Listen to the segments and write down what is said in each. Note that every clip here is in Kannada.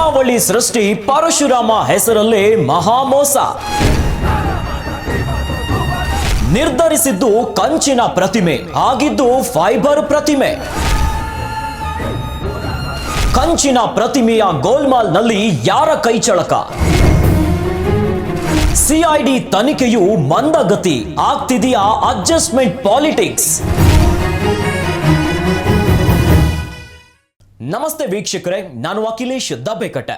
ಕರಾವಳಿ ಸೃಷ್ಟಿ ಪರಶುರಾಮ ಹೆಸರಲ್ಲಿ ಮಹಾಮೋಸ. ನಿರ್ಧರಿಸಿದ್ದು ಕಂಚಿನ ಪ್ರತಿಮೆ, ಆಗಿದ್ದು ಫೈಬರ್ ಪ್ರತಿಮೆ. ಕಂಚಿನ ಪ್ರತಿಮೆಯ ಗೋಲ್ಮಾಲ್ನಲ್ಲಿ ಯಾರ ಕೈಚಳಕ? ಸಿಐಡಿ ತನಿಖೆಯು ಮಂದಗತಿ, ಆಗ್ತಿದೆಯಾ ಅಡ್ಜಸ್ಟ್ಮೆಂಟ್ ಪಾಲಿಟಿಕ್ಸ್? ನಮಸ್ತೆ ವೀಕ್ಷಕರೇ, ನಾನು ಅಖಿಲೇಶ್ ದಬ್ಬೆಕಟ್ಟೆ.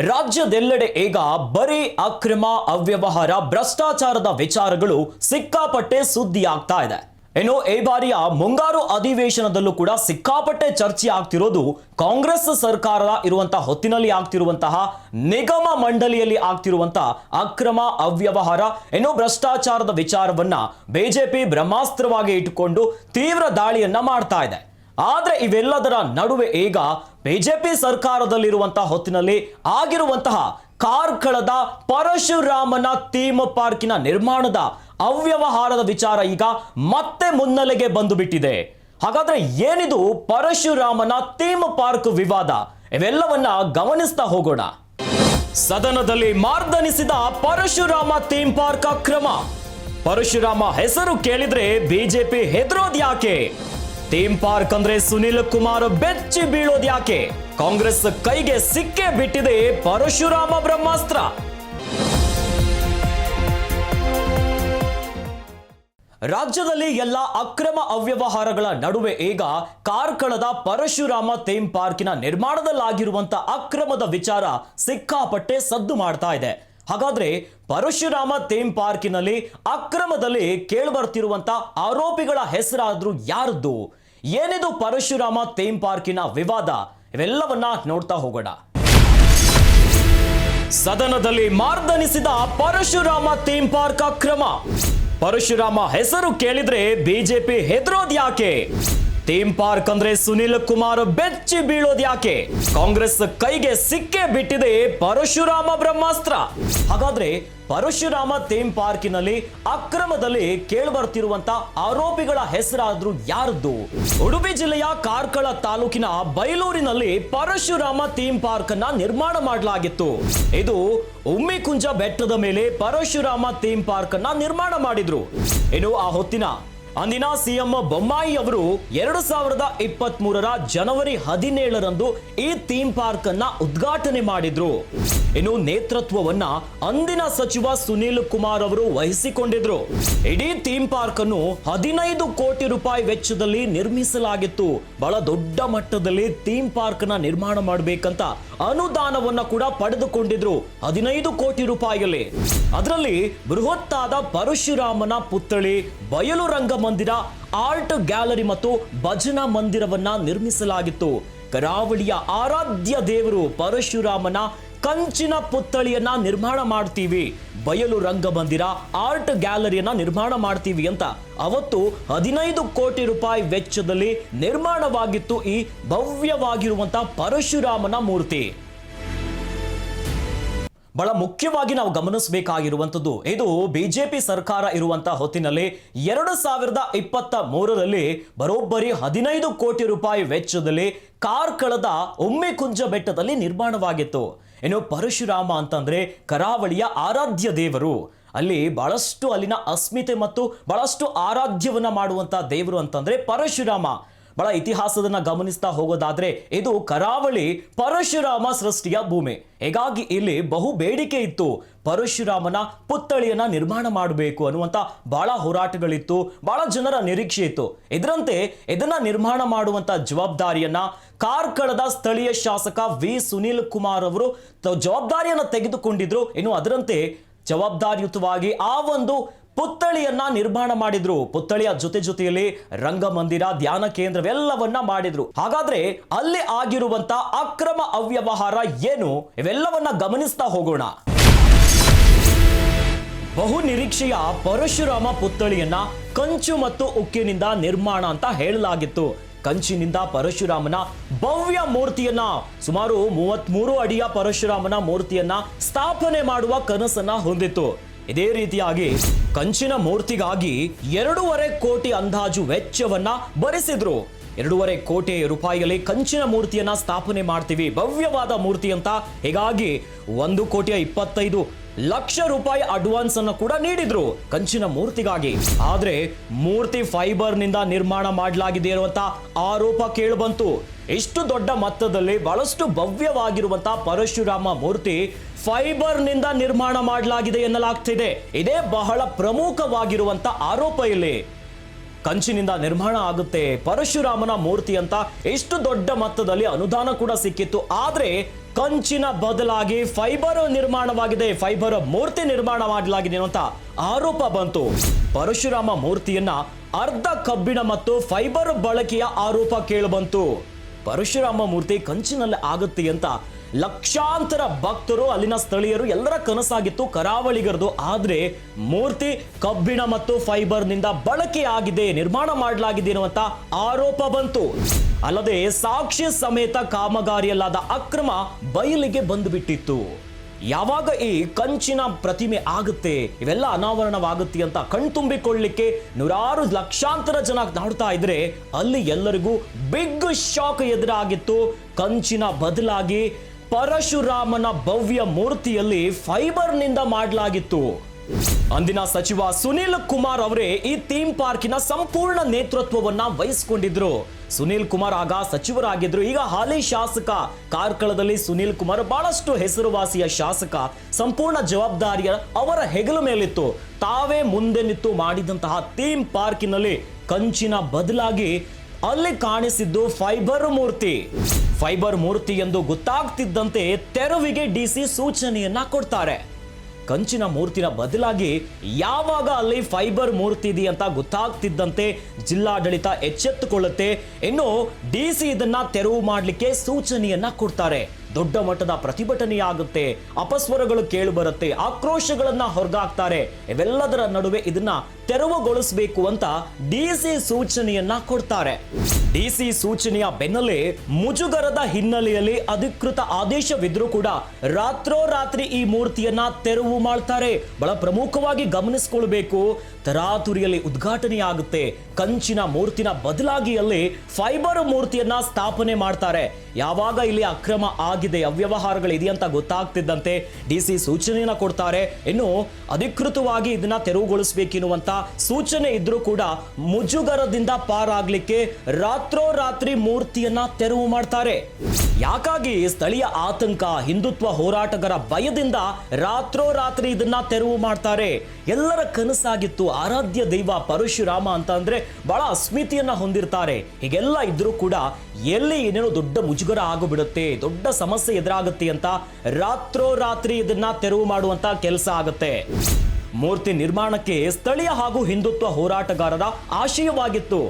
ರಾಜ್ಯದೆಲ್ಲೆಡೆ ಈಗ ಬರೀ ಅಕ್ರಮ, ಅವ್ಯವಹಾರ, ಭ್ರಷ್ಟಾಚಾರದ ವಿಚಾರಗಳು ಸಿಕ್ಕಾಪಟ್ಟೆ ಸುದ್ದಿ ಆಗ್ತಾ ಇದೆ. ಇನ್ನು ಈ ಬಾರಿಯ ಮುಂಗಾರು ಅಧಿವೇಶನದಲ್ಲೂ ಕೂಡ ಸಿಕ್ಕಾಪಟ್ಟೆ ಚರ್ಚೆ ಆಗ್ತಿರೋದು ಕಾಂಗ್ರೆಸ್ ಸರ್ಕಾರ ಇರುವಂತಹ ಹೊತ್ತಿನಲ್ಲಿ ಆಗ್ತಿರುವಂತಹ ನಿಗಮ ಮಂಡಳಿಯಲ್ಲಿ ಆಗ್ತಿರುವಂತಹ ಅಕ್ರಮ, ಅವ್ಯವಹಾರ, ಇನ್ನು ಭ್ರಷ್ಟಾಚಾರದ ವಿಚಾರವನ್ನ ಬಿಜೆಪಿ ಬ್ರಹ್ಮಾಸ್ತ್ರವಾಗಿ ಇಟ್ಟುಕೊಂಡು ತೀವ್ರ ದಾಳಿಯನ್ನ ಮಾಡ್ತಾ ಇದೆ. ಆದ್ರೆ ಇವೆಲ್ಲದರ ನಡುವೆ ಈಗ ಬಿಜೆಪಿ ಸರ್ಕಾರದಲ್ಲಿರುವಂತಹ ಹೊತ್ತಿನಲ್ಲಿ ಆಗಿರುವಂತಹ ಕಾರ್ಕಳದ ಪರಶುರಾಮನ ಥೀಮ್ ಪಾರ್ಕಿನ ನಿರ್ಮಾಣದ ಅವ್ಯವಹಾರದ ವಿಚಾರ ಈಗ ಮತ್ತೆ ಮುನ್ನೆಲೆಗೆ ಬಂದು ಬಿಟ್ಟಿದೆ. ಹಾಗಾದ್ರೆ ಏನಿದು ಪರಶುರಾಮನ ಥೀಮ್ ಪಾರ್ಕ್ ವಿವಾದ? ಇವೆಲ್ಲವನ್ನ ಗಮನಿಸ್ತಾ ಹೋಗೋಣ. ಸದನದಲ್ಲಿ ಮಾರ್ದನಿಸಿದ ಪರಶುರಾಮ ಥೀಮ್ ಪಾರ್ಕ್ ಅಕ್ರಮ. ಪರಶುರಾಮ ಹೆಸರು ಕೇಳಿದ್ರೆ ಬಿಜೆಪಿ ಹೆದರೋದ್ಯಾಕೆ? ಥೀಮ್ ಪಾರ್ಕ್ ಅಂದ್ರೆ ಸುನಿಲ್ ಕುಮಾರ್ ಬೆಚ್ಚಿ ಬೀಳೋದ್ಯಾಕೆ? ಕಾಂಗ್ರೆಸ್ ಕೈಗೆ ಸಿಕ್ಕೇ ಬಿಟ್ಟಿದೆ ಪರಶುರಾಮ ಬ್ರಹ್ಮಾಸ್ತ್ರ. ರಾಜ್ಯದಲ್ಲಿ ಎಲ್ಲ ಅಕ್ರಮ ಅವ್ಯವಹಾರಗಳ ನಡುವೆ ಈಗ ಕಾರ್ಕಳದ ಪರಶುರಾಮ ಥೀಮ್ ಪಾರ್ಕಿನ ನಿರ್ಮಾಣದಲ್ಲಾಗಿರುವಂತಹ ಅಕ್ರಮದ ವಿಚಾರ ಸಿಕ್ಕಾಪಟ್ಟೆ ಸದ್ದು ಮಾಡ್ತಾ ಇದೆ. ಹಾಗಾದ್ರೆ ಪರಶುರಾಮ ಥೀಮ್ ಪಾರ್ಕಿನಲ್ಲಿ ಅಕ್ರಮದಲ್ಲಿ ಕೇಳಿಬರ್ತಿರುವಂತ ಆರೋಪಿಗಳ ಹೆಸರಾದ್ರೂ ಯಾರದ್ದು? ಏನಿದು ಪರಶುರಾಮ ಥೀಮ್ ಪಾರ್ಕಿನ ವಿವಾದ? ಇವೆಲ್ಲವನ್ನ ನೋಡ್ತಾ ಹೋಗೋಣ. ಸದನದಲ್ಲಿ ಮಾರ್ದನಿಸಿದ ಪರಶುರಾಮ ಥೀಮ್ ಪಾರ್ಕ್ ಅಕ್ರಮ. ಪರಶುರಾಮ ಹೆಸರು ಕೇಳಿದ್ರೆ ಬಿಜೆಪಿ ಹೆದರೋದ್ಯಾಕೆ? ಥೀಮ್ ಪಾರ್ಕ್ ಅಂದ್ರೆ ಸುನಿಲ್ ಕುಮಾರ್ ಬೆಚ್ಚಿ ಬೀಳೋದ್ಯಾಕೆ? ಕಾಂಗ್ರೆಸ್ ಕೈಗೆ ಸಿಕ್ಕೇ ಬಿಟ್ಟಿದೆ ಪರಶುರಾಮ ಬ್ರಹ್ಮಾಸ್ತ್ರ. ಹಾಗಾದ್ರೆ ಪರಶುರಾಮ ಥೀಮ್ ಪಾರ್ಕಿನಲ್ಲಿ ಅಕ್ರಮದಲ್ಲಿ ಕೇಳಿಬರ್ತಿರುವಂತ ಆರೋಪಿಗಳ ಹೆಸರಾದ್ರೂ ಯಾರದ್ದು? ಉಡುಪಿ ಜಿಲ್ಲೆಯ ಕಾರ್ಕಳ ತಾಲೂಕಿನ ಬೈಲೂರಿನಲ್ಲಿ ಪರಶುರಾಮ ಥೀಮ್ ಪಾರ್ಕ್ ಅನ್ನ ನಿರ್ಮಾಣ ಮಾಡಲಾಗಿತ್ತು. ಇದು ಉಮ್ಮಿಕುಂಜ ಬೆಟ್ಟದ ಮೇಲೆ ಪರಶುರಾಮ ಥೀಮ್ ಪಾರ್ಕ್ ಅನ್ನ ನಿರ್ಮಾಣ ಮಾಡಿದ್ರು. ಇನ್ನು ಆ ಹೊತ್ತಿನ ಅಂದಿನ ಸಿಎಂ ಬೊಮ್ಮಾಯಿ ಅವರು 2023ರ ಜನವರಿ 17ರಂದು ಈ ಥೀಮ್ ಪಾರ್ಕ್ ಅನ್ನ ಉದ್ಘಾಟನೆ ಮಾಡಿದ್ರು. ಇನ್ನು ನೇತೃತ್ವವನ್ನ ಅಂದಿನ ಸಚಿವ ಸುನೀಲ್ ಕುಮಾರ್ ಅವರು ವಹಿಸಿಕೊಂಡಿದ್ರು. ಇಡೀ ಥೀಮ್ ಪಾರ್ಕ್ ಅನ್ನು 15 ಕೋಟಿ ರೂಪಾಯಿ ವೆಚ್ಚದಲ್ಲಿ ನಿರ್ಮಿಸಲಾಗಿತ್ತು. ಬಹಳ ದೊಡ್ಡ ಮಟ್ಟದಲ್ಲಿ ಥೀಮ್ ಪಾರ್ಕ್ ನ ನಿರ್ಮಾಣ ಮಾಡಬೇಕಂತ ಅನುದಾನವನ್ನ ಕೂಡ ಪಡೆದುಕೊಂಡಿದ್ರು, 15 ಕೋಟಿ ರೂಪಾಯಿಯಲ್ಲಿ. ಅದರಲ್ಲಿ ಬೃಹತ್ತಾದ ಪರಶುರಾಮನ ಪುತ್ಥಳಿ, ಬಯಲು ರಂಗಮಂದಿರ, ಆರ್ಟ್ ಗ್ಯಾಲರಿ ಮತ್ತು ಭಜನಾ ಮಂದಿರವನ್ನ ನಿರ್ಮಿಸಲಾಗಿತ್ತು. ಕರಾವಳಿಯ ಆರಾಧ್ಯ ದೇವರು ಪರಶುರಾಮನ ಕಂಚಿನ ಪುತ್ಥಳಿಯನ್ನ ನಿರ್ಮಾಣ ಮಾಡ್ತೀವಿ, ಬಯಲು ರಂಗಮಂದಿರ, ಆರ್ಟ್ ಗ್ಯಾಲರಿಯನ್ನ ನಿರ್ಮಾಣ ಮಾಡ್ತೀವಿ ಅಂತ ಅವತ್ತು 15 ಕೋಟಿ ರೂಪಾಯಿ ವೆಚ್ಚದಲ್ಲಿ ನಿರ್ಮಾಣವಾಗಿತ್ತು ಈ ಭವ್ಯವಾಗಿರುವಂತಹ ಪರಶುರಾಮನ ಮೂರ್ತಿ. ಬಹಳ ಮುಖ್ಯವಾಗಿ ನಾವು ಗಮನಿಸಬೇಕಾಗಿರುವಂತದ್ದು, ಇದು ಬಿಜೆಪಿ ಸರ್ಕಾರ ಇರುವಂತಹ ಹೊತ್ತಿನಲ್ಲಿ 2023ರಲ್ಲಿ ಬರೋಬ್ಬರಿ 15 ಕೋಟಿ ರೂಪಾಯಿ ವೆಚ್ಚದಲ್ಲಿ ಕಾರ್ಕಳದ ಉಮ್ಮಿಕುಂಜ ಬೆಟ್ಟದಲ್ಲಿ ನಿರ್ಮಾಣವಾಗಿತ್ತು. ಇನ್ನು ಪರಶುರಾಮ ಅಂತಂದ್ರೆ ಕರಾವಳಿಯ ಆರಾಧ್ಯ ದೇವರು. ಅಲ್ಲಿ ಬಹಳಷ್ಟು ಅಲ್ಲಿನ ಅಸ್ಮಿತೆ ಮತ್ತು ಬಹಳಷ್ಟು ಆರಾಧ್ಯವನ್ನ ಮಾಡುವಂತಹ ದೇವರು ಅಂತಂದ್ರೆ ಪರಶುರಾಮ. ಬಹಳ ಇತಿಹಾಸದನ್ನ ಗಮನಿಸ್ತಾ ಹೋಗೋದಾದ್ರೆ ಇದು ಕರಾವಳಿ ಪರಶುರಾಮ ಸೃಷ್ಟಿಯ ಭೂಮಿ. ಹೀಗಾಗಿ ಇಲ್ಲಿ ಬಹು ಬೇಡಿಕೆ ಇತ್ತು, ಪರಶುರಾಮನ ಪುತ್ಥಳಿಯನ್ನ ನಿರ್ಮಾಣ ಮಾಡಬೇಕು ಅನ್ನುವಂತ ಬಹಳ ಹೋರಾಟಗಳಿತ್ತು, ಬಹಳ ಜನರ ನಿರೀಕ್ಷೆ ಇತ್ತು. ಇದರಂತೆ ಇದನ್ನ ನಿರ್ಮಾಣ ಮಾಡುವಂತ ಜವಾಬ್ದಾರಿಯನ್ನ ಕಾರ್ಕಳದ ಸ್ಥಳೀಯ ಶಾಸಕ ವಿ ಸುನೀಲ್ ಕುಮಾರ್ ಅವರು ಜವಾಬ್ದಾರಿಯನ್ನ ತೆಗೆದುಕೊಂಡಿದ್ರು. ಇನ್ನು ಅದರಂತೆ ಜವಾಬ್ದಾರಿಯುತವಾಗಿ ಆ ಒಂದು ಪುತ್ಥಳಿಯನ್ನ ನಿರ್ಮಾಣ ಮಾಡಿದ್ರು. ಪುತ್ಥಳಿಯ ಜೊತೆಯಲ್ಲಿ ರಂಗಮಂದಿರ, ಧ್ಯಾನ ಕೇಂದ್ರವೆಲ್ಲವನ್ನ ಮಾಡಿದ್ರು. ಹಾಗಾದ್ರೆ ಅಲ್ಲಿ ಆಗಿರುವಂತ ಅಕ್ರಮ ಅವ್ಯವಹಾರ ಏನು? ಇವೆಲ್ಲವನ್ನ ಗಮನಿಸ್ತಾ ಹೋಗೋಣ. ಬಹು ನಿರೀಕ್ಷೆಯ ಪರಶುರಾಮ ಪುತ್ಥಳಿಯನ್ನ ಕಂಚು ಮತ್ತು ಉಕ್ಕಿನಿಂದ ನಿರ್ಮಾಣ ಅಂತ ಹೇಳಲಾಗಿತ್ತು. ಕಂಚಿನಿಂದ ಪರಶುರಾಮನ ಭವ್ಯ ಮೂರ್ತಿಯನ್ನ, ಸುಮಾರು 33 ಅಡಿಯ ಪರಶುರಾಮನ ಮೂರ್ತಿಯನ್ನ ಸ್ಥಾಪನೆ ಮಾಡುವ ಕನಸನ್ನ ಹೊಂದಿತ್ತು. ಇದೇ ರೀತಿಯಾಗಿ ಕಂಚಿನ ಮೂರ್ತಿಗಾಗಿ 2.5 ಕೋಟಿ ಅಂದಾಜು ವೆಚ್ಚವನ್ನ ಭರಿಸಿದ್ರು. 2.5 ಕೋಟಿ ರೂಪಾಯಿಯಲ್ಲಿ ಕಂಚಿನ ಮೂರ್ತಿಯನ್ನ ಸ್ಥಾಪನೆ ಮಾಡ್ತೀವಿ, ಭವ್ಯವಾದ ಮೂರ್ತಿ ಅಂತ. ಹೀಗಾಗಿ 1,25 ಲಕ್ಷ ರೂಪಾಯಿ ಅಡ್ವಾನ್ಸ್ ಅನ್ನು ಕೂಡ ನೀಡಿದ್ರು ಕಂಚಿನ ಮೂರ್ತಿಗಾಗಿ. ಆದ್ರೆ ಮೂರ್ತಿ ಫೈಬರ್ ನಿಂದ ನಿರ್ಮಾಣ ಮಾಡಲಾಗಿದೆ ಇರುವಂತ ಆರೋಪ ಕೇಳಿಬಂತು. ಇಷ್ಟು ದೊಡ್ಡ ಮೊತ್ತದಲ್ಲಿ ಬಹಳಷ್ಟು ಭವ್ಯವಾಗಿರುವಂತಹ ಪರಶುರಾಮ ಮೂರ್ತಿ ಫೈಬರ್ ನಿಂದ ನಿರ್ಮಾಣ ಮಾಡಲಾಗಿದೆ ಎನ್ನಲಾಗ್ತಿದೆ. ಇದೇ ಬಹಳ ಪ್ರಮುಖವಾಗಿರುವಂತ ಆರೋಪ ಇಲ್ಲಿ. ಕಂಚಿನಿಂದ ನಿರ್ಮಾಣ ಆಗುತ್ತೆ ಪರಶುರಾಮನ ಮೂರ್ತಿ ಅಂತ ಎಷ್ಟು ದೊಡ್ಡ ಮೊತ್ತದಲ್ಲಿ ಅನುದಾನ ಕೂಡ ಸಿಕ್ಕಿತ್ತು. ಆದ್ರೆ ಕಂಚಿನ ಬದಲಾಗಿ ಫೈಬರ್ ನಿರ್ಮಾಣವಾಗಿದೆ, ಫೈಬರ್ ಮೂರ್ತಿ ನಿರ್ಮಾಣ ಮಾಡಲಾಗಿದೆ ಅಂತ ಆರೋಪ ಬಂತು. ಪರಶುರಾಮ ಮೂರ್ತಿಯನ್ನ ಅರ್ಧ ಕಬ್ಬಿಣ ಮತ್ತು ಫೈಬರ್ ಬಳಕೆಯ ಆರೋಪ ಕೇಳಿಬಂತು. ಪರಶುರಾಮ ಮೂರ್ತಿ ಕಂಚಿನಲ್ಲಿ ಆಗುತ್ತೆ ಅಂತ ಲಕ್ಷಾಂತರ ಭಕ್ತರು, ಅಲ್ಲಿನ ಸ್ಥಳೀಯರು ಎಲ್ಲರ ಕನಸಾಗಿತ್ತು, ಕರಾವಳಿಗರದು. ಆದ್ರೆ ಮೂರ್ತಿ ಕಬ್ಬಿಣ ಮತ್ತು ಫೈಬರ್ ನಿಂದ ಬಳಕೆಯಾಗಿದೆ, ನಿರ್ಮಾಣ ಮಾಡಲಾಗಿದೆ ಎನ್ನುವಂತ ಆರೋಪ ಬಂತು. ಅಲ್ಲದೆ ಸಾಕ್ಷಿ ಸಮೇತ ಕಾಮಗಾರಿಯಲ್ಲಾದ ಅಕ್ರಮ ಬಯಲಿಗೆ ಬಂದುಬಿಟ್ಟಿತ್ತು. ಯಾವಾಗ ಈ ಕಂಚಿನ ಪ್ರತಿಮೆ ಆಗುತ್ತೆ, ಇವೆಲ್ಲ ಅನಾವರಣವಾಗುತ್ತೆ ಅಂತ ಕಣ್ತುಂಬಿಕೊಳ್ಳಿಕ್ಕೆ ನೂರಾರು ಲಕ್ಷಾಂತರ ಜನ ನೋಡ್ತಾ ಇದ್ರೆ ಅಲ್ಲಿ ಎಲ್ಲರಿಗೂ ಬಿಗ್ ಶಾಕ್ ಎದುರಾಗಿತ್ತು. ಕಂಚಿನ ಬದಲಾಗಿ ಪರಶುರಾಮನ ಭವ್ಯ ಮೂರ್ತಿಯಲ್ಲಿ ಫೈಬರ್ ನಿಂದ ಮಾಡಲಾಗಿತ್ತು. ಅಂದಿನ ಸಚಿವ ಸುನೀಲ್ ಕುಮಾರ್ ಅವರೇ ಈ ಥೀಮ್ ಪಾರ್ಕಿನ ಸಂಪೂರ್ಣ ನೇತೃತ್ವವನ್ನ ವಹಿಸಿಕೊಂಡಿದ್ರು. ಸುನೀಲ್ ಕುಮಾರ್ ಆಗ ಸಚಿವರಾಗಿದ್ರು. ಈಗ ಹಾಲಿ ಶಾಸಕ ಕಾರ್ಕಳದಲ್ಲಿ ಸುನೀಲ್ ಕುಮಾರ್ ಬಹಳಷ್ಟು ಹೆಸರುವಾಸಿಯ ಶಾಸಕ. ಸಂಪೂರ್ಣ ಜವಾಬ್ದಾರಿಯ ಅವರ ಹೆಗಲ ಮೇಲಿತ್ತು. ತಾವೇ ಮುಂದೆ ನಿಂತು ಮಾಡಿದಂತಹ ಥೀಮ್ ಪಾರ್ಕಿನಲ್ಲಿ ಕಂಚಿನ ಬದಲಾಗಿ ಅಲ್ಲಿ ಕಾಣಿಸಿದ್ದು ಫೈಬರ್ ಮೂರ್ತಿ. ಫೈಬರ್ ಮೂರ್ತಿ ಎಂದು ಗೊತ್ತಾಗ್ತಿದ್ದಂತೆ ತೆರವಿಗೆ ಡಿಸಿ ಸೂಚನೆಯನ್ನ ಕೊಡ್ತಾರೆ. ಕಂಚಿನ ಮೂರ್ತಿನ ಬದಲಾಗಿ ಯಾವಾಗ ಅಲ್ಲಿ ಫೈಬರ್ ಮೂರ್ತಿ ಇದೆ ಅಂತ ಗೊತ್ತಾಗ್ತಿದ್ದಂತೆ ಜಿಲ್ಲಾಡಳಿತ ಎಚ್ಚೆತ್ತುಕೊಳ್ಳುತ್ತೆ. ಇನ್ನು ಡಿಸಿ ಇದನ್ನ ತೆರವು ಮಾಡಲಿಕ್ಕೆ ಸೂಚನೆಯನ್ನ ಕೊಡ್ತಾರೆ. ದೊಡ್ಡ ಮಟ್ಟದ ಪ್ರತಿಭಟನೆಯಾಗುತ್ತೆ, ಅಪಸ್ವರಗಳು ಕೇಳಿ ಬರುತ್ತೆ, ಆಕ್ರೋಶಗಳನ್ನ ಹೊರಗಾಕ್ತಾರೆ. ಇವೆಲ್ಲದರ ನಡುವೆ ಇದನ್ನ ತೆರವುಗೊಳಿಸಬೇಕು ಅಂತ ಡಿಸಿ ಸೂಚನೆಯನ್ನ ಕೊಡ್ತಾರೆ. ಡಿಸಿ ಸೂಚನೆಯ ಬೆನ್ನಲ್ಲೇ ಮುಜುಗರದ ಹಿನ್ನೆಲೆಯಲ್ಲಿ ಅಧಿಕೃತ ಆದೇಶವಿದ್ರೂ ಕೂಡ ರಾತ್ರೋರಾತ್ರಿ ಈ ಮೂರ್ತಿಯನ್ನ ತೆರವು ಮಾಡ್ತಾರೆ. ಬಹಳ ಪ್ರಮುಖವಾಗಿ ಗಮನಿಸಿಕೊಳ್ಬೇಕು, ತರಾತುರಿಯಲ್ಲಿ ಉದ್ಘಾಟನೆಯಾಗುತ್ತೆ. ಕಂಚಿನ ಮೂರ್ತಿನ ಬದಲಾಗಿ ಅಲ್ಲಿ ಫೈಬರ್ ಮೂರ್ತಿಯನ್ನ ಸ್ಥಾಪನೆ ಮಾಡ್ತಾರೆ. ಯಾವಾಗ ಇಲ್ಲಿ ಅಕ್ರಮ ಆಗಿದೆ, ಅವ್ಯವಹಾರಗಳಿದೆ ಅಂತ ಗೊತ್ತಾಗ್ತಿದ್ದಂತೆ ಡಿಸಿ ಸೂಚನೆಯನ್ನ ಕೊಡ್ತಾರೆ. ಇನ್ನು ಅಧಿಕೃತವಾಗಿ ಇದನ್ನ ತೆರವುಗೊಳಿಸಬೇಕೆನ್ನುವಂತ ಸೂಚನೆ ಇದ್ರೂ ಕೂಡ ಮುಜುಗರದಿಂದ ಪಾರಾಗ್ಲಿಕ್ಕೆ ರಾತ್ರೋರಾತ್ರಿ ಮೂರ್ತಿಯನ್ನ ತೆರವು ಮಾಡ್ತಾರೆ. ಯಾಕಾಗಿ ಸ್ಥಳೀಯ ಆತಂಕ, ಹಿಂದುತ್ವ ಹೋರಾಟಗಾರ ಭಯದಿಂದ ರಾತ್ರೋರಾತ್ರಿ ಇದನ್ನ ತೆರವು ಮಾಡ್ತಾರೆ. ಎಲ್ಲರ ಕನಸಾಗಿತ್ತು ಆರಾಧ್ಯ ದೈವ ಪರಶುರಾಮ ಅಂತ ಅಂದ್ರೆ ಬಹಳ ಅಸ್ಮಿತೆಯನ್ನ ಹೊಂದಿರ್ತಾರೆ. ಹೀಗೆಲ್ಲ ಇದ್ರೂ ಕೂಡ ಎಲ್ಲಿ ಏನೇನೋ ದೊಡ್ಡ ಮುಜುಗರ ಆಗಿಬಿಡುತ್ತೆ, ದೊಡ್ಡ ಸಮಸ್ಯೆ ಎದುರಾಗುತ್ತೆ ಅಂತ ರಾತ್ರೋರಾತ್ರಿ ಇದನ್ನ ತೆರವು ಮಾಡುವಂತ ಕೆಲಸ ಆಗುತ್ತೆ. ಮೂರ್ತಿ ನಿರ್ಮಾಣಕ್ಕೆ ಸ್ಥಳೀಯ ಹಾಗೂ ಹಿಂದುತ್ವ ಹೋರಾಟಗಾರರ ಆಶಯವಾಗಿತ್ತು.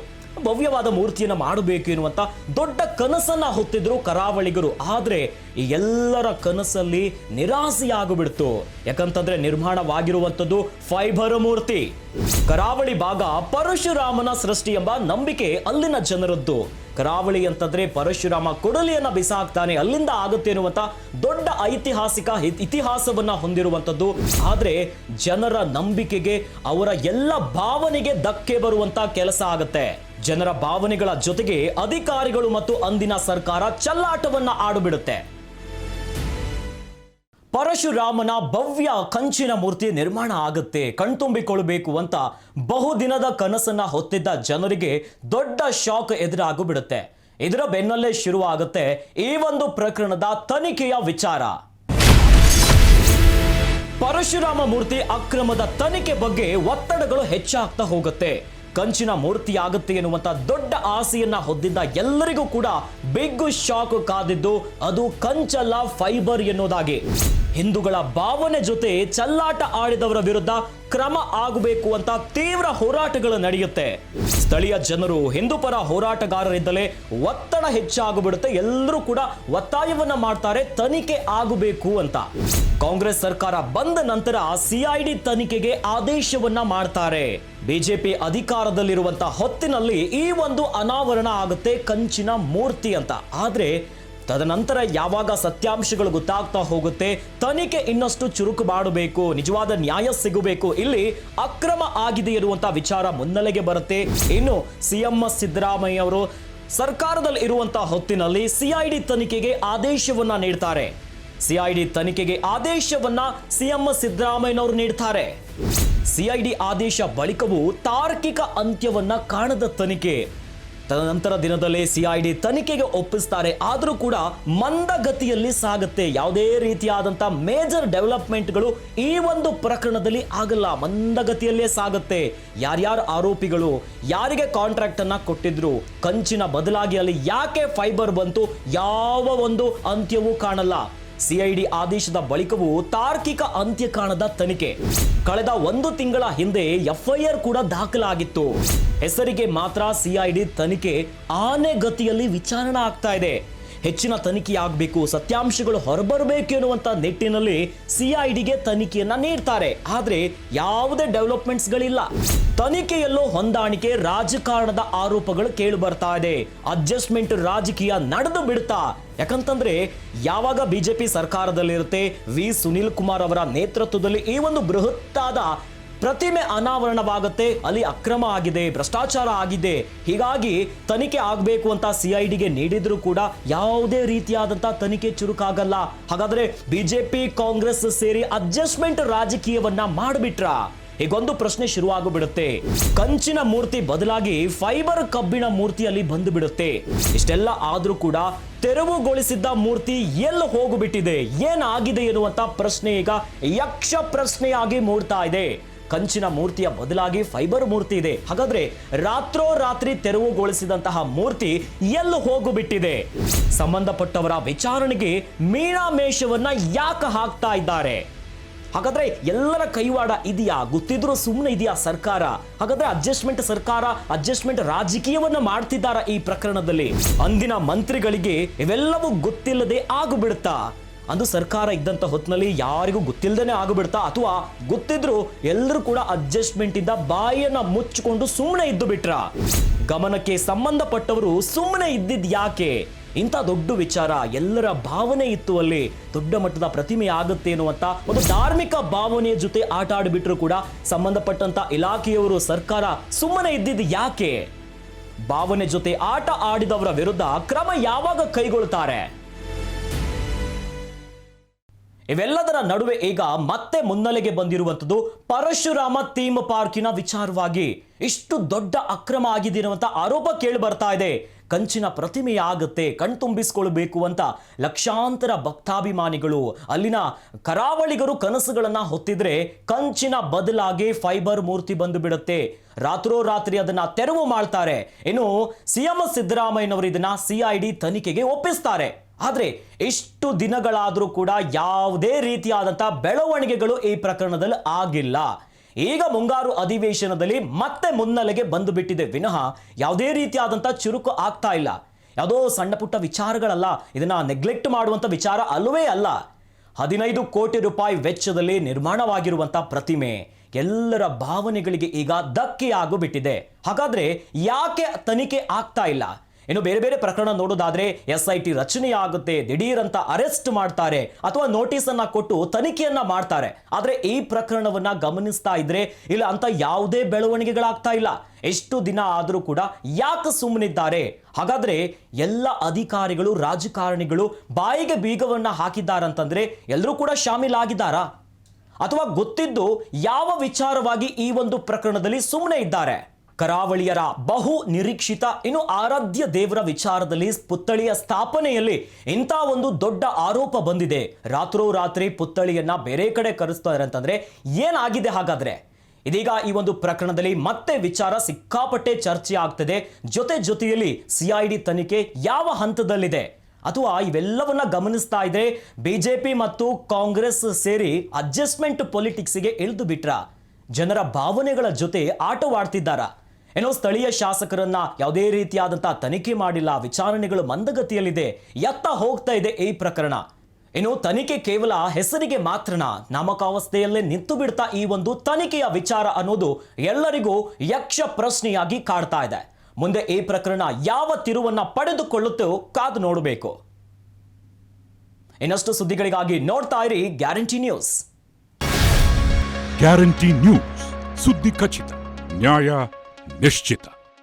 ಭವ್ಯವಾದ ಮೂರ್ತಿಯನ್ನು ಮಾಡಬೇಕು ಎನ್ನುವಂತ ದೊಡ್ಡ ಕನಸನ್ನ ಹೊತ್ತಿದ್ರು ಕರಾವಳಿಗರು. ಆದ್ರೆ ಈ ಎಲ್ಲರ ಕನಸಲ್ಲಿ ನಿರಾಸೆಯಾಗಿಬಿಡ್ತು. ಯಾಕಂತಂದ್ರೆ ನಿರ್ಮಾಣವಾಗಿರುವಂತದ್ದು ಫೈಬರ್ ಮೂರ್ತಿ. ಕರಾವಳಿ ಭಾಗ ಪರಶುರಾಮನ ಸೃಷ್ಟಿ ಎಂಬ ನಂಬಿಕೆ ಅಲ್ಲಿನ ಜನರದ್ದು. ಕರಾವಳಿ ಅಂತಂದ್ರೆ ಪರಶುರಾಮ ಕೊಡಲಿಯನ್ನ ಬಿಸಾಕ್ತಾನೆ, ಅಲ್ಲಿಂದ ಆಗುತ್ತೆ ಎನ್ನುವಂತ ದೊಡ್ಡ ಐತಿಹಾಸಿಕ ಇತಿಹಾಸವನ್ನ ಹೊಂದಿರುವಂತದ್ದು. ಆದ್ರೆ ಜನರ ನಂಬಿಕೆಗೆ, ಅವರ ಎಲ್ಲ ಭಾವನೆಗೆ ಧಕ್ಕೆ ಬರುವಂತ ಕೆಲಸ ಆಗುತ್ತೆ. ಜನರ ಭಾವನೆಗಳ ಜೊತೆಗೆ ಅಧಿಕಾರಿಗಳು ಮತ್ತು ಅಂದಿನ ಸರ್ಕಾರ ಚೆಲ್ಲಾಟವನ್ನ ಆಡುಬಿಡುತ್ತೆ. ಪರಶುರಾಮನ ಭವ್ಯ ಕಂಚಿನ ಮೂರ್ತಿ ನಿರ್ಮಾಣ ಆಗುತ್ತೆ, ಕಣ್ತುಂಬಿಕೊಳ್ಳಬೇಕು ಅಂತ ಬಹುದಿನದ ಕನಸನ್ನ ಹೊತ್ತಿದ್ದ ಜನರಿಗೆ ದೊಡ್ಡ ಶಾಕ್ ಎದುರಾಗಿಬಿಡುತ್ತೆ. ಇದರ ಬೆನ್ನಲ್ಲೇ ಶುರುವಾಗುತ್ತೆ ಈ ಒಂದು ಪ್ರಕರಣದ ತನಿಖೆಯ ವಿಚಾರ. ಪರಶುರಾಮ ಮೂರ್ತಿ ಅಕ್ರಮದ ತನಿಖೆ ಬಗ್ಗೆ ಒತ್ತಡಗಳು ಹೆಚ್ಚಾಗ್ತಾ ಹೋಗುತ್ತೆ. ಕಂಚಿನ ಮೂರ್ತಿ ಆಗುತ್ತೆ ಎನ್ನುವಂತ ದೊಡ್ಡ ಆಸೆಯನ್ನ ಹೊಂದಿದ್ದ ಎಲ್ಲರಿಗೂ ಕೂಡ ಬಿಗ್ ಶಾಕ್ ಕಾದಿದ್ದು ಅದು ಕಂಚಲ್ಲ ಫೈಬರ್ ಎನ್ನುವುದಾಗಿ. ಹಿಂದೂಗಳ ಭಾವನೆ ಜೊತೆ ಚೆಲ್ಲಾಟ ಆಡಿದವರ ವಿರುದ್ಧ ಕ್ರಮ ಆಗಬೇಕು ಅಂತ ತೀವ್ರ ಹೋರಾಟಗಳು ನಡೆಯುತ್ತೆ. ಸ್ಥಳೀಯ ಜನರು, ಹಿಂದೂ ಪರ ಹೋರಾಟಗಾರರಿದ್ದಲೇ ಒತ್ತಡ ಹೆಚ್ಚಾಗಿಬಿಡುತ್ತೆ. ಎಲ್ಲರೂ ಕೂಡ ಒತ್ತಾಯವನ್ನ ಮಾಡ್ತಾರೆ, ತನಿಖೆ ಆಗಬೇಕು ಅಂತ. ಕಾಂಗ್ರೆಸ್ ಸರ್ಕಾರ ಬಂದ ನಂತರ ಸಿಐಡಿ ತನಿಖೆಗೆ ಆದೇಶವನ್ನ ಮಾಡ್ತಾರೆ. ಬಿಜೆಪಿ ಅಧಿಕಾರದಲ್ಲಿರುವಂತಹ ಹೊತ್ತಿನಲ್ಲಿ ಈ ಒಂದು ಅನಾವರಣ ಆಗುತ್ತೆ ಕಂಚಿನ ಮೂರ್ತಿ ಅಂತ. ಆದ್ರೆ ತದನಂತರ ಯಾವಾಗ ಸತ್ಯಾಂಶಗಳು ಗೊತ್ತಾಗ್ತಾ ಹೋಗುತ್ತೆ, ತನಿಖೆ ಇನ್ನಷ್ಟು ಚುರುಕು ಮಾಡಬೇಕು, ನಿಜವಾದ ನ್ಯಾಯ ಸಿಗಬೇಕು, ಇಲ್ಲಿ ಅಕ್ರಮ ಆಗಿದೆ ಇರುವಂತಹ ವಿಚಾರ ಮುನ್ನೆಲೆಗೆ ಬರುತ್ತೆ. ಇನ್ನು ಸಿಎಂ ಸಿದ್ದರಾಮಯ್ಯ ಅವರು ಸರ್ಕಾರದಲ್ಲಿ ಇರುವಂತಹ ಹೊತ್ತಿನಲ್ಲಿ ಸಿಐಡಿ ತನಿಖೆಗೆ ಆದೇಶವನ್ನ ನೀಡ್ತಾರೆ. ಸಿಐಡಿ ತನಿಖೆಗೆ ಆದೇಶವನ್ನ ಸಿಎಂ ಸಿದ್ದರಾಮಯ್ಯನವರು ನೀಡ್ತಾರೆ. ಸಿಐಡಿ ಆದೇಶ ಬಳಿಕವೂ ತಾರ್ಕಿಕ ಅಂತ್ಯವನ್ನ ಕಾಣದ ತನಿಖೆ. ತದನಂತರ ದಿನದಲ್ಲೇ ಸಿಐಡಿ ತನಿಖೆಗೆ ಒಪ್ಪಿಸ್ತಾರೆ. ಆದರೂ ಕೂಡ ಮಂದಗತಿಯಲ್ಲಿ ಸಾಗುತ್ತೆ. ಯಾವುದೇ ರೀತಿಯಾದಂಥ ಮೇಜರ್ ಡೆವಲಪ್ಮೆಂಟ್ಗಳು ಈ ಒಂದು ಪ್ರಕರಣದಲ್ಲಿ ಆಗಲ್ಲ. ಮಂದಗತಿಯಲ್ಲೇ ಸಾಗುತ್ತೆ. ಯಾರ್ಯಾರು ಆರೋಪಿಗಳು, ಯಾರಿಗೆ ಕಾಂಟ್ರಾಕ್ಟ್ ಅನ್ನ ಕೊಟ್ಟಿದ್ರು, ಕಂಚಿನ ಬದಲಾಗಿ ಅಲ್ಲಿ ಯಾಕೆ ಫೈಬರ್ ಬಂತು, ಯಾವ ಒಂದು ಅಂತ್ಯವೂ ಕಾಣಲ್ಲ. ಸಿಐಡಿ ಆದೇಶದ ಬಳಿಕವೂ ತಾರ್ಕಿಕ ಅಂತ್ಯ ಕಾಣದ ತನಿಖೆ. ಕಳೆದ 1 ತಿಂಗಳ ಹಿಂದೆ ಎಫ್ಐಆರ್ ಕೂಡ ದಾಖಲಾಗಿತ್ತು. ಹೆಸರಿಗೆ ಮಾತ್ರ ಸಿಐಡಿ ತನಿಖೆ ಆನೆಗತಿಯಲ್ಲಿ ವಿಚಾರಣೆ ಆಗ್ತಾ ಇದೆ. ಹೆಚ್ಚಿನ ತನಿಖೆ ಆಗಬೇಕು, ಸತ್ಯಾಂಶಗಳು ಹೊರಬರಬೇಕು ಎನ್ನುವಂತ ನಿಟ್ಟಿನಲ್ಲಿ ಸಿಐಡಿಗೆ ತನಿಖೆಯನ್ನ ನೀಡ್ತಾರೆ. ಆದ್ರೆ ಯಾವುದೇ ಡೆವಲಪ್ಮೆಂಟ್ಸ್ಗಳಿಲ್ಲ. ತನಿಖೆಯಲ್ಲೂ ಹೊಂದಾಣಿಕೆ, ರಾಜಕಾರಣದ ಆರೋಪಗಳು ಕೇಳಿ ಬರ್ತಾ ಇದೆ. ಅಡ್ಜಸ್ಟ್ಮೆಂಟ್ ರಾಜಕೀಯ ನಡೆದು ಬಿಡ್ತಾ. ಯಾಕಂತಂದ್ರೆ ಯಾವಾಗ ಬಿಜೆಪಿ ಸರ್ಕಾರದಲ್ಲಿರುತ್ತೆ, ವಿ ಸುನೀಲ್ ಕುಮಾರ್ ಅವರ ನೇತೃತ್ವದಲ್ಲಿ ಈ ಒಂದು ಬೃಹತ್ತಾದ ಪ್ರತಿಮೆ ಅನಾವರಣವಾಗುತ್ತೆ. ಅಲ್ಲಿ ಅಕ್ರಮ ಆಗಿದೆ, ಭ್ರಷ್ಟಾಚಾರ ಆಗಿದೆ. ಹೀಗಾಗಿ ತನಿಖೆ ಆಗಬೇಕು ಅಂತ ಸಿಐಡಿಗೆ ನೀಡಿದ್ರು ಕೂಡ ಯಾವುದೇ ರೀತಿಯಾದಂತ ತನಿಖೆ ಚುರುಕಾಗಲ್ಲ. ಹಾಗಾದ್ರೆ ಬಿಜೆಪಿ ಕಾಂಗ್ರೆಸ್ ಸೇರಿ ಅಡ್ಜಸ್ಟ್ಮೆಂಟ್ ರಾಜಕೀಯವನ್ನ ಮಾಡಿಬಿಟ್ರ? ಹೀಗೊಂದು ಪ್ರಶ್ನೆ ಶುರುವಾಗ್ಬಿಡುತ್ತೆ. ಕಂಚಿನ ಮೂರ್ತಿ ಬದಲಾಗಿ ಫೈಬರ್ ಕಬ್ಬಿಣ ಮೂರ್ತಿಯಲ್ಲಿ ಬಂದು ಬಿಡುತ್ತೆ. ಇಷ್ಟೆಲ್ಲ ಆದ್ರೂ ಕೂಡ ತೆರವುಗೊಳಿಸಿದ್ದ ಮೂರ್ತಿ ಎಲ್ಲಿ ಹೋಗ್ಬಿಟ್ಟಿದೆ, ಏನಾಗಿದೆ ಎನ್ನುವಂತ ಪ್ರಶ್ನೆ ಈಗ ಯಕ್ಷ ಪ್ರಶ್ನೆಯಾಗಿ ಮೂಡ್ತಾ ಇದೆ. ಕಂಚಿನ ಮೂರ್ತಿಯ ಬದಲಾಗಿ ಫೈಬರ್ ಮೂರ್ತಿ ಇದೆ. ಹಾಗಾದ್ರೆ ರಾತ್ರೋರಾತ್ರಿ ತೆರವುಗೊಳಿಸಿದಂತಹ ಮೂರ್ತಿ ಎಲ್ಲಿ ಹೋಗಿಬಿಟ್ಟಿದೆ? ಸಂಬಂಧಪಟ್ಟವರ ವಿಚಾರಣೆಗೆ ಮೀನಾಮೇಷವನ್ನ ಯಾಕೆ ಹಾಕ್ತಾ ಇದ್ದಾರೆ? ಹಾಗಾದ್ರೆ ಎಲ್ಲರ ಕೈವಾಡ ಇದೆಯಾ? ಗೊತ್ತಿದ್ರು ಸುಮ್ಮನೆ ಇದೆಯಾ ಸರ್ಕಾರ? ಹಾಗಾದ್ರೆ ಅಡ್ಜಸ್ಟ್ಮೆಂಟ್ ಸರ್ಕಾರ, ಅಡ್ಜಸ್ಟ್ಮೆಂಟ್ ರಾಜಕೀಯವನ್ನ ಮಾಡ್ತಿದ್ದಾರ ಈ ಪ್ರಕರಣದಲ್ಲಿ? ಅಂದಿನ ಮಂತ್ರಿಗಳಿಗೆ ಇವೆಲ್ಲವೂ ಗೊತ್ತಿಲ್ಲದೆ ಆಗಿಬಿಡುತ್ತಾ? ಅಂದು ಸರ್ಕಾರ ಇದ್ದಂತ ಹೊತ್ತಿನಲ್ಲಿ ಯಾರಿಗೂ ಗೊತ್ತಿಲ್ಲದೇನೆ ಆಗಿಬಿಡ್ತಾ? ಅಥವಾ ಗೊತ್ತಿದ್ರು ಎಲ್ಲರೂ ಕೂಡ ಅಡ್ಜಸ್ಟ್ಮೆಂಟ್ ಇಂದ ಬಾಯನ್ನ ಮುಚ್ಚಿಕೊಂಡು ಸುಮ್ಮನೆ ಇದ್ದು ಬಿಟ್ರ? ಗಮನಕ್ಕೆ ಸಂಬಂಧಪಟ್ಟವರು ಸುಮ್ಮನೆ ಇದ್ದಿದ್ ಯಾಕೆ? ಇಂಥ ದೊಡ್ಡ ವಿಚಾರ, ಎಲ್ಲರ ಭಾವನೆ ಇತ್ತು, ಅಲ್ಲಿ ದೊಡ್ಡ ಮಟ್ಟದ ಪ್ರತಿಮೆ ಆಗುತ್ತೆ ಎನ್ನುವಂತ ಒಂದು ಧಾರ್ಮಿಕ ಭಾವನೆಯ ಜೊತೆ ಆಟ ಆಡಿಬಿಟ್ರು ಕೂಡ ಸಂಬಂಧಪಟ್ಟಂತ ಇಲಾಖೆಯವರು, ಸರ್ಕಾರ ಸುಮ್ಮನೆ ಇದ್ದಿದ್ದು ಯಾಕೆ? ಭಾವನೆ ಜೊತೆ ಆಟ ಆಡಿದವರ ವಿರುದ್ಧ ಕ್ರಮ ಯಾವಾಗ ಕೈಗೊಳ್ಳುತ್ತಾರೆ? ಇವೆಲ್ಲದರ ನಡುವೆ ಈಗ ಮತ್ತೆ ಮುನ್ನೆಲೆಗೆ ಬಂದಿರುವಂತದ್ದು ಪರಶುರಾಮ ಥೀಮ್ ಪಾರ್ಕಿನ ವಿಚಾರವಾಗಿ. ಇಷ್ಟು ದೊಡ್ಡ ಅಕ್ರಮ ಆಗಿದೆ ಎನ್ನುವಂತ ಆರೋಪ ಕೇಳಿ ಬರ್ತಾ ಇದೆ. ಕಂಚಿನ ಪ್ರತಿಮೆ ಆಗುತ್ತೆ, ಕಣ್ತುಂಬಿಸಿಕೊಳ್ಳಬೇಕು ಅಂತ ಲಕ್ಷಾಂತರ ಭಕ್ತಾಭಿಮಾನಿಗಳು, ಅಲ್ಲಿನ ಕರಾವಳಿಗರು ಕನಸುಗಳನ್ನ ಹೊತ್ತಿದ್ರೆ ಕಂಚಿನ ಬದಲಾಗಿ ಫೈಬರ್ ಮೂರ್ತಿ ಬಂದು ಬಿಡುತ್ತೆ. ರಾತ್ರೋರಾತ್ರಿ ಅದನ್ನ ತೆರವು ಮಾಡ್ತಾರೆ. ಇನ್ನು ಸಿಎಂ ಸಿದ್ದರಾಮಯ್ಯನವರು ಇದನ್ನ ಸಿಐಡಿ ತನಿಖೆಗೆ ಒಪ್ಪಿಸ್ತಾರೆ. ಆದ್ರೆ ಇಷ್ಟು ದಿನಗಳಾದರೂ ಕೂಡ ಯಾವುದೇ ರೀತಿಯಾದಂತಹ ಬೆಳವಣಿಗೆಗಳು ಈ ಪ್ರಕರಣದಲ್ಲಿ ಆಗಿಲ್ಲ. ಈಗ ಮುಂಗಾರು ಅಧಿವೇಶನದಲ್ಲಿ ಮತ್ತೆ ಮುನ್ನೆಲೆಗೆ ಬಂದು ಬಿಟ್ಟಿದೆ ವಿನಃ ಯಾವುದೇ ರೀತಿಯಾದಂತಹ ಚುರುಕು ಆಗ್ತಾ ಇಲ್ಲ. ಯಾವುದೋ ಸಣ್ಣ ಪುಟ್ಟ ವಿಚಾರಗಳಲ್ಲ, ಇದನ್ನ ನೆಗ್ಲೆಕ್ಟ್ ಮಾಡುವಂತ ವಿಚಾರ ಅಲ್ಲವೇ ಅಲ್ಲ. 15 ಕೋಟಿ ರೂಪಾಯಿ ವೆಚ್ಚದಲ್ಲಿ ನಿರ್ಮಾಣವಾಗಿರುವಂತಹ ಪ್ರತಿಮೆ ಎಲ್ಲರ ಭಾವನೆಗಳಿಗೆ ಈಗ ಧಕ್ಕೆಯಾಗಿಬಿಟ್ಟಿದೆ. ಹಾಗಾದ್ರೆ ಯಾಕೆ ತನಿಖೆ ಆಗ್ತಾ ಇಲ್ಲ? ಇನ್ನು ಬೇರೆ ಬೇರೆ ಪ್ರಕರಣ ನೋಡೋದಾದ್ರೆ SIT ರಚನೆ ಆಗುತ್ತೆ, ದಿಢೀರಂತ ಅರೆಸ್ಟ್ ಮಾಡ್ತಾರೆ ಅಥವಾ ನೋಟಿಸ್ ಅನ್ನ ಕೊಟ್ಟು ತನಿಖೆಯನ್ನ ಮಾಡ್ತಾರೆ. ಆದ್ರೆ ಈ ಪ್ರಕರಣವನ್ನ ಗಮನಿಸ್ತಾ ಇದ್ರೆ ಇಲ್ಲ ಅಂತ ಯಾವುದೇ ಬೆಳವಣಿಗೆಗಳಾಗ್ತಾ ಇಲ್ಲ. ಎಷ್ಟು ದಿನ ಆದರೂ ಕೂಡ ಯಾಕೆ ಸುಮ್ಮನಿದ್ದಾರೆ? ಹಾಗಾದ್ರೆ ಎಲ್ಲ ಅಧಿಕಾರಿಗಳು, ರಾಜಕಾರಣಿಗಳು ಬಾಯಿಗೆ ಬೀಗವನ್ನ ಹಾಕಿದ್ದಾರಂತಂದ್ರೆ ಎಲ್ಲರೂ ಕೂಡ ಶಾಮೀಲಾಗಿದ್ದಾರಾ? ಅಥವಾ ಗೊತ್ತಿದ್ದು ಯಾವ ವಿಚಾರವಾಗಿ ಈ ಒಂದು ಪ್ರಕರಣದಲ್ಲಿ ಸುಮ್ಮನೆ ಇದ್ದಾರೆ? ಕರಾವಳಿಯರ ಬಹು ನಿರೀಕ್ಷಿತ ಇನ್ನು ಆರಾಧ್ಯ ದೇವರ ವಿಚಾರದಲ್ಲಿ ಪುತ್ಥಳಿಯ ಸ್ಥಾಪನೆಯಲ್ಲಿ ಇಂಥ ಒಂದು ದೊಡ್ಡ ಆರೋಪ ಬಂದಿದೆ. ರಾತ್ರೋರಾತ್ರಿ ಪುತ್ಥಳಿಯನ್ನ ಬೇರೆ ಕಡೆ ಕರೆಸ್ತಾರೆ ಅಂತಂದ್ರೆ ಏನಾಗಿದೆ? ಹಾಗಾದ್ರೆ ಇದೀಗ ಈ ಒಂದು ಪ್ರಕರಣದಲ್ಲಿ ಮತ್ತೆ ವಿಚಾರ ಸಿಕ್ಕಾಪಟ್ಟೆ ಚರ್ಚೆ ಆಗ್ತದೆ. ಜೊತೆಯಲ್ಲಿ ಸಿಐಡಿ ತನಿಖೆ ಯಾವ ಹಂತದಲ್ಲಿದೆ? ಅಥವಾ ಇವೆಲ್ಲವನ್ನ ಗಮನಿಸ್ತಾ ಇದ್ರೆ ಬಿಜೆಪಿ ಮತ್ತು ಕಾಂಗ್ರೆಸ್ ಸೇರಿ ಅಡ್ಜಸ್ಟ್ಮೆಂಟ್ ಪೊಲಿಟಿಕ್ಸ್ಗೆ ಇಳಿದು ಬಿಟ್ರ? ಜನರ ಭಾವನೆಗಳ ಜೊತೆ ಆಟವಾಡ್ತಿದ್ದಾರಾ? ಏನೋ ಸ್ಥಳೀಯ ಶಾಸಕರನ್ನ ಯಾವುದೇ ರೀತಿಯಾದಂತಹ ತನಿಖೆ ಮಾಡಿಲ್ಲ, ವಿಚಾರಣೆಗಳು ಮಂದಗತಿಯಲ್ಲಿದೆ, ಎತ್ತ ಹೋಗ್ತಾ ಇದೆ ಈ ಪ್ರಕರಣ. ಇನ್ನು ತನಿಖೆ ಕೇವಲ ಹೆಸರಿಗೆ ಮಾತ್ರನ, ನಾಮಕಾವಸ್ಥೆಯಲ್ಲೇ ನಿಂತು ಬಿಡ್ತಾ ಈ ಒಂದು ತನಿಖೆಯ ವಿಚಾರ ಅನ್ನೋದು ಎಲ್ಲರಿಗೂ ಯಕ್ಷ ಪ್ರಶ್ನೆಯಾಗಿ ಕಾಡ್ತಾ ಇದೆ. ಮುಂದೆ ಈ ಪ್ರಕರಣ ಯಾವ ತಿರುವನ್ನ ಪಡೆದುಕೊಳ್ಳುತ್ತೋ ಕಾದು ನೋಡಬೇಕು. ಇನ್ನಷ್ಟು ಸುದ್ದಿಗಳಿಗಾಗಿ ನೋಡ್ತಾ ಇರಿ ಗ್ಯಾರಂಟಿ ನ್ಯೂಸ್. ಗ್ಯಾರಂಟಿ ನ್ಯೂಸ್, ಸುದ್ದಿ ಖಚಿತ, ನ್ಯಾಯ ನಿಶ್ಚಿತ.